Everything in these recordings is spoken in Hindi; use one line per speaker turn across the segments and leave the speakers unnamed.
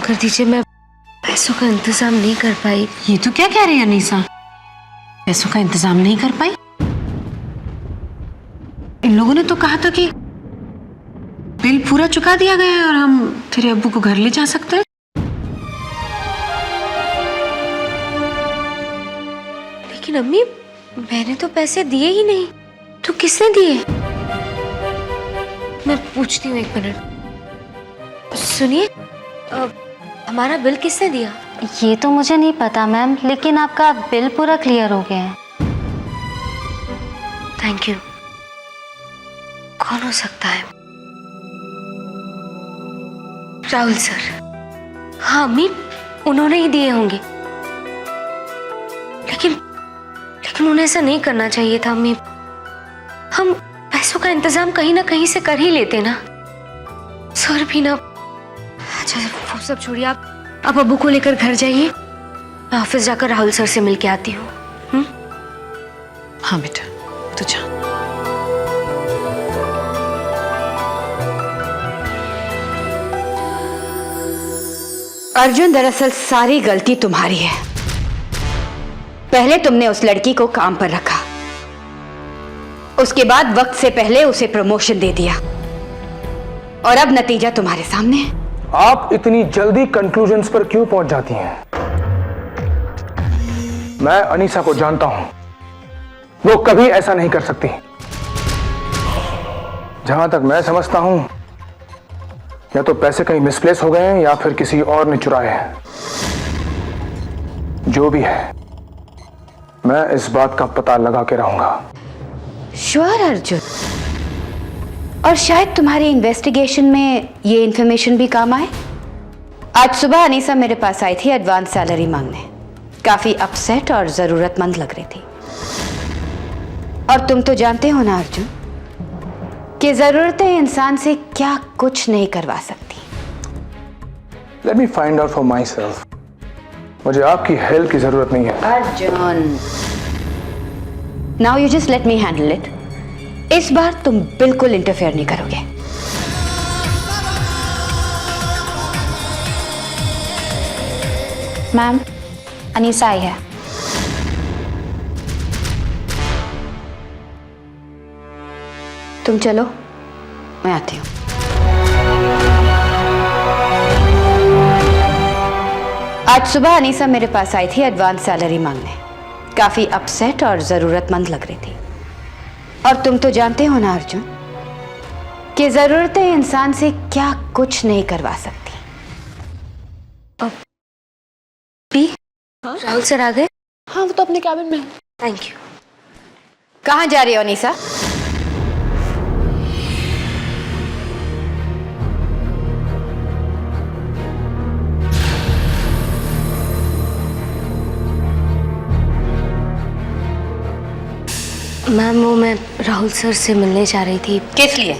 कर दीजिए, मैं पैसों का इंतजाम नहीं कर पाई।
ये तो क्या कह रही है अनीसा, पैसों का इंतजाम नहीं कर पाई? इन लोगों ने तो कहा था कि बिल पूरा चुका दिया गया है और हम तेरे अब्बू को घर ले जा सकते हैं।
लेकिन अम्मी, मैंने तो पैसे दिए ही नहीं। तो किसने दिए? मैं पूछती हूँ, 1 मिनट। सुनिए, हमारा बिल किसने दिया?
ये तो मुझे नहीं पता मैम, लेकिन आपका बिल पूरा क्लियर हो गया है।
Thank you. कौन हो सकता है? राहुल सर। हाँ अम्मी, उन्होंने ही दिए होंगे। लेकिन उन्हें ऐसा नहीं करना चाहिए था अम्मी। हम पैसों का इंतजाम कहीं ना कहीं से कर ही लेते ना। सर भी ना। अच्छा वो सब छोड़िए, आप अब्बू को लेकर घर जाइए। मैं ऑफिस जाकर राहुल सर से मिल के आती हूँ।
हाँ बेटा, तू जा।
अर्जुन, दरअसल सारी गलती तुम्हारी है। पहले तुमने उस लड़की को काम पर रखा, उसके बाद वक्त से पहले उसे प्रमोशन दे दिया, और अब नतीजा तुम्हारे सामने है।
आप इतनी जल्दी कंक्लूजन्स पर क्यों पहुंच जाती हैं? मैं अनीसा को जानता हूं, वो कभी ऐसा नहीं कर सकती। जहां तक मैं समझता हूं, या तो पैसे कहीं मिसप्लेस हो गए हैं या फिर किसी और ने चुराए हैं। जो भी है, मैं इस बात का पता लगा के रहूंगा।
श्योर अर्जुन, और शायद तुम्हारी इन्वेस्टिगेशन में ये इंफॉर्मेशन भी काम आए। आज सुबह अनीसा मेरे पास आई थी एडवांस सैलरी मांगने। काफी अपसेट और जरूरतमंद लग रही थी। और तुम तो जानते हो ना अर्जुन, कि जरूरतें इंसान से क्या कुछ नहीं करवा सकती।
Let me find out for myself. मुझे आपकी हेल्प की जरूरत नहीं है।
Arjun, now you just let me handle it. इस बार तुम बिल्कुल इंटरफेयर नहीं करोगे।
मैम, अनीसा आई है।
तुम चलो, मैं आती हूं। आज सुबह अनीसा मेरे पास आई थी एडवांस सैलरी मांगने। काफी अपसेट और जरूरतमंद लग रही थी। और तुम तो जानते हो ना अर्जुन, कि जरूरतें इंसान से क्या कुछ नहीं करवा सकती।
हाँ? राहुल सर आ गए?
हाँ, वो तो अपने कैबिन में है।
Thank you.
कहां जा रही हो अनीसा?
मैम, वो मैं राहुल सर से मिलने जा रही थी।
किस लिए?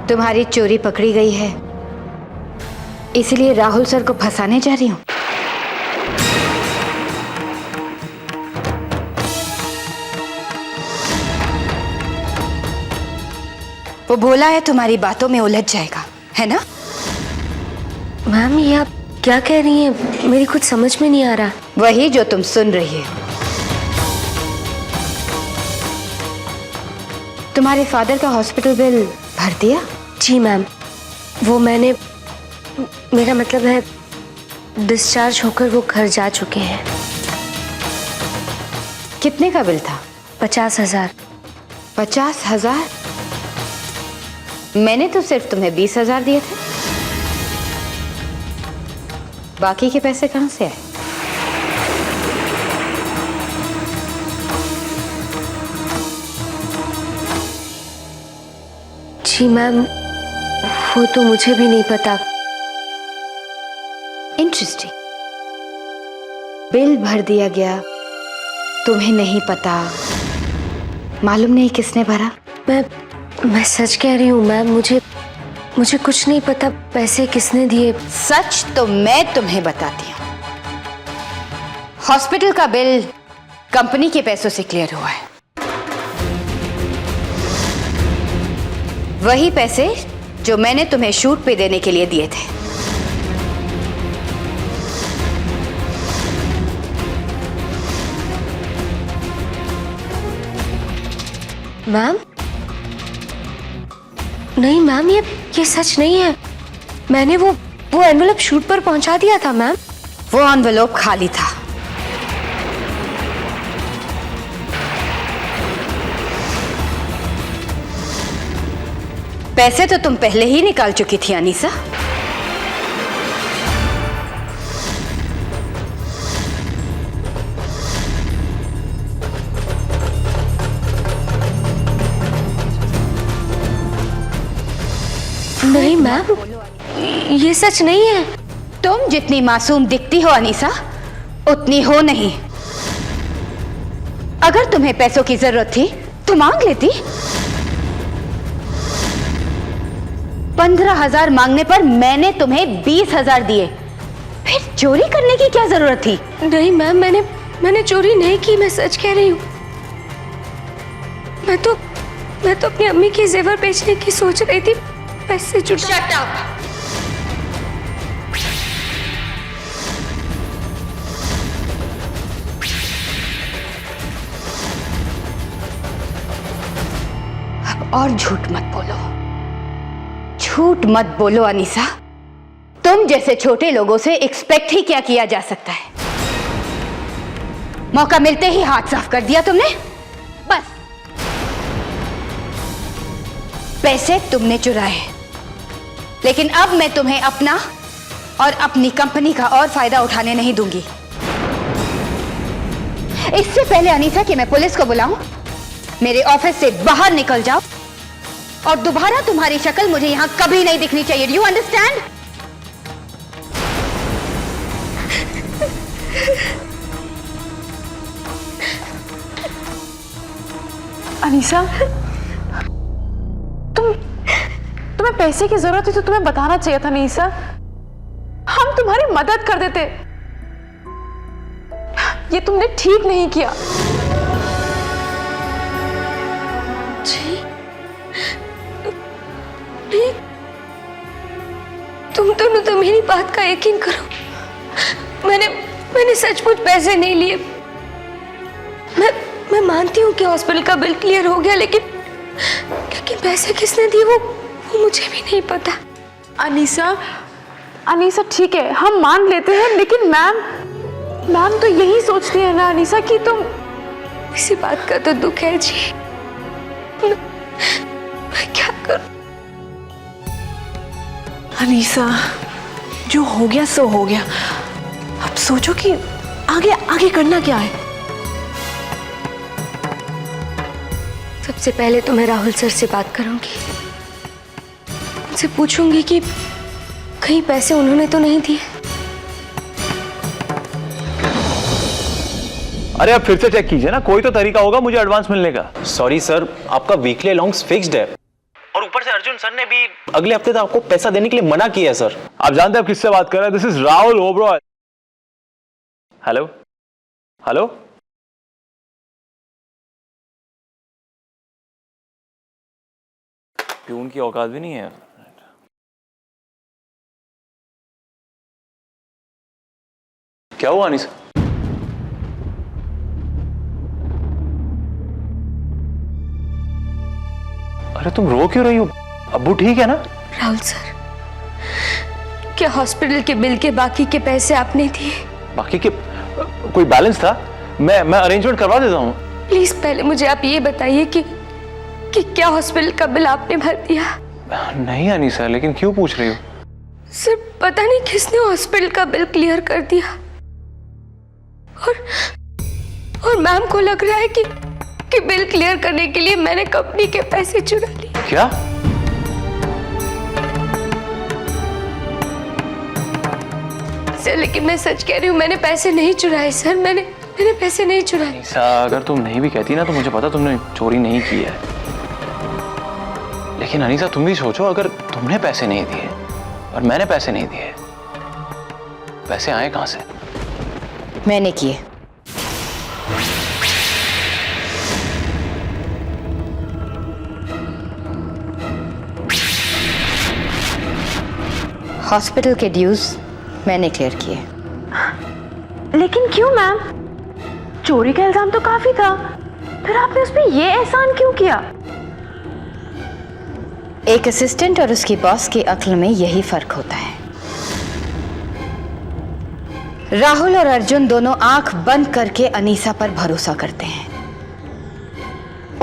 तुम्हारी चोरी पकड़ी गई है, इसलिए राहुल सर को फंसाने जा रही हूं। वो भोला है, तुम्हारी बातों में उलझ जाएगा, है ना?
मैम, ये आप क्या कह रही हैं? मेरी कुछ समझ में नहीं आ रहा।
वही जो तुम सुन रही हो। तुम्हारे फादर का हॉस्पिटल बिल भर दिया?
जी मैम, वो मेरा मतलब है डिस्चार्ज होकर वो घर जा चुके हैं।
कितने का बिल था?
50,000।
50,000? मैंने तो सिर्फ तुम्हें 20,000 दिए थे। बाकी के पैसे कहां से आए?
जी मैम, वो तो मुझे भी नहीं पता।
इंटरेस्टिंग। बिल भर दिया गया, तुम्हें नहीं पता, मालूम नहीं किसने भरा?
मैं सच कह रही हूँ मैम, मुझे कुछ नहीं पता पैसे किसने दिए।
सच तो मैं तुम्हें बताती हूँ। हॉस्पिटल का बिल कंपनी के पैसों से क्लियर हुआ है। वही पैसे जो मैंने तुम्हें शूट पे देने के लिए दिए थे।
मैम, नहीं मैम, ये सच नहीं है। मैंने वो एनवेलप शूट पर पहुंचा दिया था मैम।
वो एनवेलप खाली था। पैसे तो तुम पहले ही निकाल चुकी थी अनीसा।
नहीं मैम, ये सच नहीं है।
तुम जितनी मासूम दिखती हो अनीसा, उतनी हो नहीं। अगर तुम्हें पैसों की जरूरत थी तो मांग लेती। 15,000 मांगने पर मैंने तुम्हें 20,000 दिए। फिर चोरी करने की क्या जरूरत थी?
नहीं मैम, मैंने चोरी नहीं की, मैं सच कह रही हूँ। मैं तो अपनी अम्मी के जेवर बेचने की सोच रही थी, पैसे जुटा।
Shut up! अब और झूठ मत बोलो, झूठ मत बोलो अनीसा। तुम जैसे छोटे लोगों से एक्सपेक्ट ही क्या किया जा सकता है। मौका मिलते ही हाथ साफ कर दिया तुमने। बस पैसे तुमने चुराए, लेकिन अब मैं तुम्हें अपना और अपनी कंपनी का और फायदा उठाने नहीं दूंगी। इससे पहले अनीसा कि मैं पुलिस को बुलाऊं, मेरे ऑफिस से बाहर निकल जाओ और दोबारा तुम्हारी शक्ल मुझे यहां कभी नहीं दिखनी चाहिए। Do you understand?
अनीसा, तुम्हें पैसे की जरूरत थी तो तुम्हें बताना चाहिए था अनीसा। हम तुम्हारी मदद कर देते। ये तुमने ठीक नहीं किया।
जी, नहीं, तुम दोनों तो मेरी बात का यकीन करो। मैंने सचमुच पैसे नहीं लिए। मैं मानती हूँ कि हॉस्पिटल का बिल क्लियर हो गया, लेकिन पैसे किसने दिए वो मुझे भी नहीं पता।
अनीसा ठीक है, हम मान लेते हैं, लेकिन मैम तो यही सोचती है ना अनीसा कि तुम।
इसी बात का तो दुख है जी। मैं क्या करूं?
अनीसा, जो हो गया सो हो गया। अब सोचो कि आगे करना क्या है।
सबसे पहले तो मैं राहुल सर से बात करूंगी। उनसे पूछूंगी कि कहीं पैसे उन्होंने तो नहीं दिए।
अरे आप फिर से चेक कीजिए ना, कोई तो तरीका होगा मुझे एडवांस मिलने का।
सॉरी सर, आपका वीकली अलाउंस फिक्स्ड है और ऊपर से अर्जुन सर ने भी अगले हफ्ते तक आपको पैसा देने के लिए मना किया है सर।
आप जानते हैं आप किससे बात कर रहे हैं? This is Rahul Oberoi. Hello hello, peon की औकात भी नहीं है। क्या हुआ अनीसा? अरे तुम रो क्यों रही हो? अब्बू ठीक है ना?
राहुल सर, क्या हॉस्पिटल के बिल के बाकी के पैसे आपने दिए?
बाकी के कोई बैलेंस था? मैं अरेंजमेंट करवा देता हूँ।
प्लीज पहले मुझे आप ये बताइए कि क्या हॉस्पिटल का बिल आपने भर दिया?
नहीं अनीसा, लेकिन क्यों पूछ रही हो?
सर पता नहीं किसने हॉस्पिटल का बिल क्लियर कर दिया और मैम को लग रहा है कि बिल क्लियर करने के लिए मैंने कंपनी के पैसे चुरा लिए।
क्या?
सर लेकिन मैं सच कह रही हूँ, मैंने पैसे नहीं चुराए सर। मैंने पैसे नहीं चुराए।
अनीसा, अगर तुम नहीं भी कहती ना तो मुझे पता तुमने चोरी नहीं की है। लेकिन अनीसा तुम भी सोचो, अगर तुमने पैसे नहीं दिए और मैंने पैसे नहीं दिए, पैसे आए कहां से?
मैंने किए। हॉस्पिटल के ड्यूज मैंने क्लियर किए।
लेकिन क्यों मैम? चोरी का इल्जाम तो काफी था, फिर आपने उस पर ये एहसान क्यों किया?
एक असिस्टेंट और उसकी बॉस की अक्ल में यही फर्क होता है। राहुल और अर्जुन दोनों आंख बंद करके अनीसा पर भरोसा करते हैं।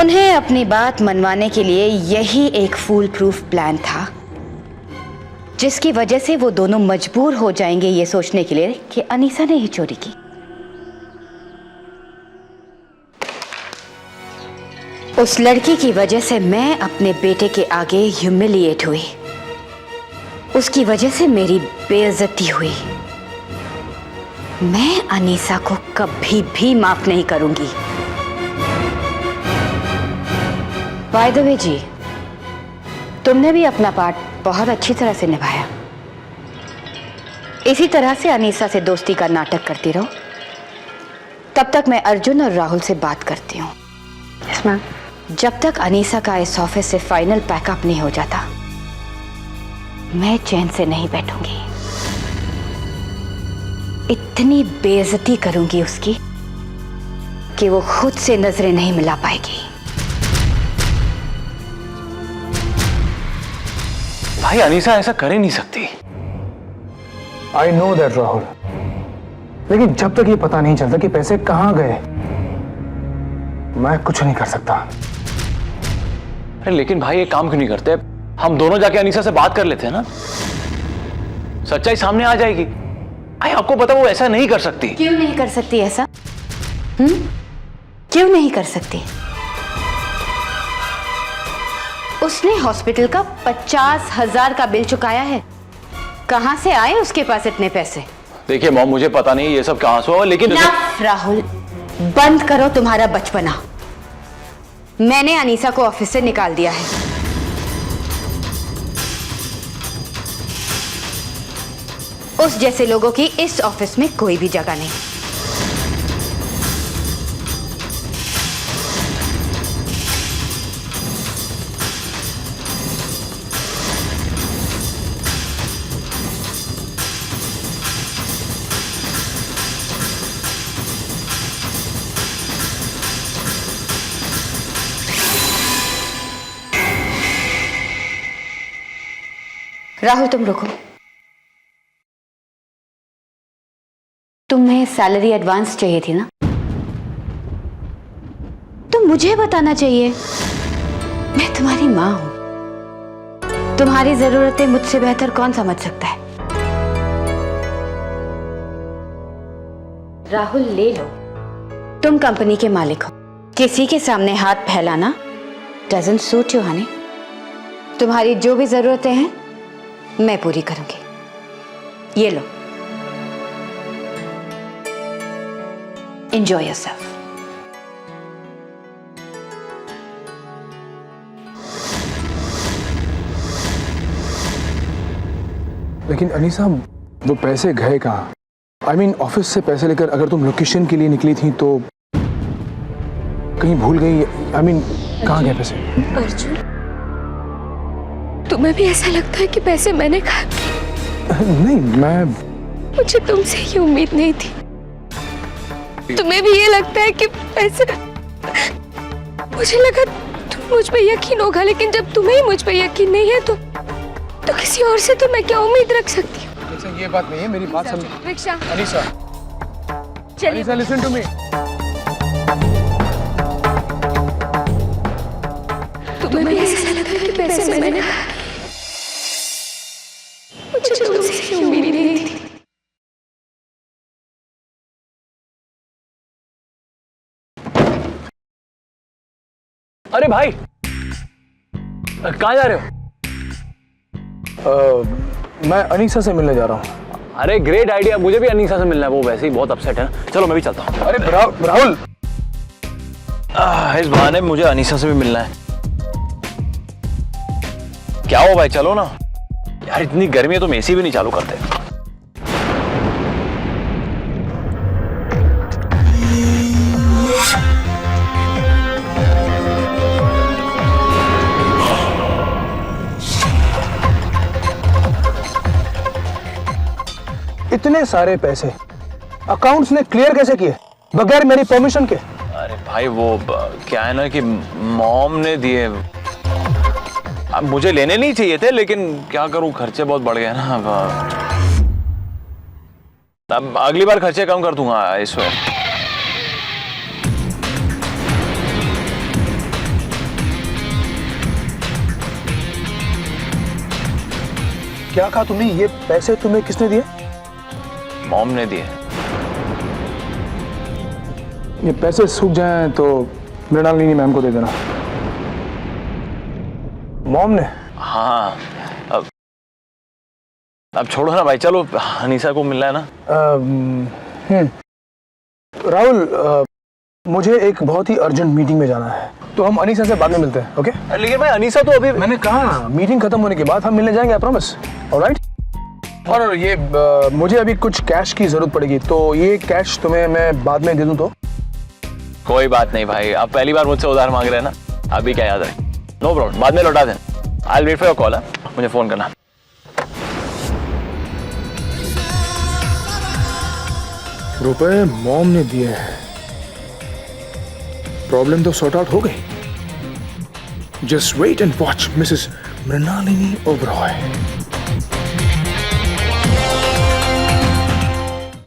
उन्हें अपनी बात मनवाने के लिए यही एक फूल प्रूफ प्लान था, जिसकी वजह से वो दोनों मजबूर हो जाएंगे ये सोचने के लिए कि अनीसा ने ही चोरी की। उस लड़की की वजह से मैं अपने बेटे के आगे ह्यूमिलिएट हुई, उसकी वजह से मेरी बेइज्जती हुई। मैं अनीसा को कभी भी माफ नहीं करूंगी। बाय द वे जी, तुमने भी अपना पार्ट बहुत अच्छी तरह से निभाया। इसी तरह से अनीसा से दोस्ती का नाटक करती रहो। तब तक मैं अर्जुन और राहुल से बात करती हूँ।
Yes ma'am.
जब तक अनीसा का इस ऑफिस से फाइनल पैकअप नहीं हो जाता, मैं चैन से नहीं बैठूंगी। इतनी बेइज्जती करूंगी उसकी कि वो खुद से नजरें नहीं मिला पाएगी।
भाई अनीसा ऐसा कर ही नहीं सकती।
आई नो दैट राहुल, लेकिन जब तक ये पता नहीं चलता कि पैसे कहां गए, मैं कुछ नहीं कर सकता।
अरे लेकिन भाई एक काम क्यों नहीं करते, हम दोनों जाके अनीसा से बात कर लेते हैं ना, सच्चाई सामने आ जाएगी। भाई आपको पता वो ऐसा नहीं कर सकती।
क्यों नहीं कर सकती ऐसा? क्यों नहीं कर सकती? उसने हॉस्पिटल का 50,000 का बिल चुकाया है। कहां से आए उसके पास इतने पैसे?
देखिए मॉम, मुझे पता नहीं ये सब कहां से हुआ, लेकिन
राहुल, बंद करो तुम्हारा बचपना। मैंने अनीसा को ऑफिस से निकाल दिया है। उस जैसे लोगों की इस ऑफिस में कोई भी जगह नहीं। राहुल, तुम रुको। तुम्हें सैलरी एडवांस चाहिए थी ना? तो मुझे बताना चाहिए। मैं तुम्हारी मां हूं। तुम्हारी जरूरतें मुझसे बेहतर कौन समझ सकता है? राहुल, ले लो। तुम कंपनी के मालिक हो। किसी के सामने हाथ फैलाना डजंट सूट यू हनी। तुम्हारी जो भी जरूरतें हैं मैं पूरी करूंगी। ये लो, एंजॉय योरसेल्फ।
लेकिन अनीसा, वो पैसे गए कहाँ? आई मीन ऑफिस से पैसे लेकर अगर तुम लोकेशन के लिए निकली थी तो कहीं भूल गई? आई मीन कहाँ गए पैसे?
अर्जुन, तुम्हें भी ऐसा लगता है कि पैसे मैंने खाए?
नहीं, मैं
मुझे तुमसे ये उम्मीद नहीं थी। तुम्हें भी ये लगता है कि पैसे? मुझे लगा तुम मुझ पे यकीन होगा, लेकिन जब तुम्हें ही मुझ पे यकीन नहीं है तो किसी और से तो मैं क्या उम्मीद रख सकती हूँ?
अनीसा, ये बात नहीं है, मेरी बात समझ।
रिक्शा,
अनीसा,
चलिए।
Anisa, listen to me.
तुम्हें भी ऐसा लगा कि पैसे मैंने खाए? मुझे तुमसे ये उम्मीद नहीं थी।
अरे भाई, कहाँ जा रहे हो?
मैं अनीसा से मिलने जा रहा हूँ।
अरे ग्रेट आइडिया, मुझे भी अनीसा से मिलना है। वो वैसे ही बहुत अपसेट है। चलो मैं भी चलता हूँ।
अरे राहुल,
इस बहाने मुझे अनीसा से भी मिलना है। क्या हो भाई, चलो ना यार। इतनी गर्मी है, तुम एसी भी नहीं चालू करते।
इतने सारे पैसे अकाउंट्स ने क्लियर कैसे किए बगैर मेरी परमिशन के?
अरे भाई, वो क्या है ना कि मॉम ने दिए। अब मुझे लेने नहीं चाहिए थे, लेकिन क्या करूं, खर्चे बहुत बढ़ गए ना। अब अगली बार खर्चे कम कर दूंगा इस वक्त।
क्या कहा तुमने? ये पैसे तुम्हें किसने दिए?
मॉम ने दिए।
ये पैसे सूख जाएं तो मृणालिनी मैम को दे देना। मॉम ने?
हाँ, अब छोड़ो ना भाई, चलो अनीसा को मिलना है ना।
राहुल, मुझे एक बहुत ही अर्जेंट मीटिंग में जाना है, तो हम अनीसा से बाद में मिलते हैं, ओके?
लेकिन भाई अनीसा तो अभी,
मैंने कहा मीटिंग खत्म होने के बाद हम मिलने जाएंगे, आई प्रॉमिस। ऑलराइट? और ये मुझे अभी कुछ कैश की जरूरत पड़ेगी, तो ये कैश तुम्हें मैं बाद में दे दूं तो?
कोई बात नहीं भाई, आप पहली बार मुझसे उधार मांग रहे हैं ना, अभी क्या याद है। नो प्रॉब्लम, बाद में लौटा देना। I will wait for your call, मुझे फोन करना।
रुपए मॉम ने दिए हैं, प्रॉब्लम तो सॉर्ट आउट हो गई। Just wait and watch Mrs Mrinalini Oberoi.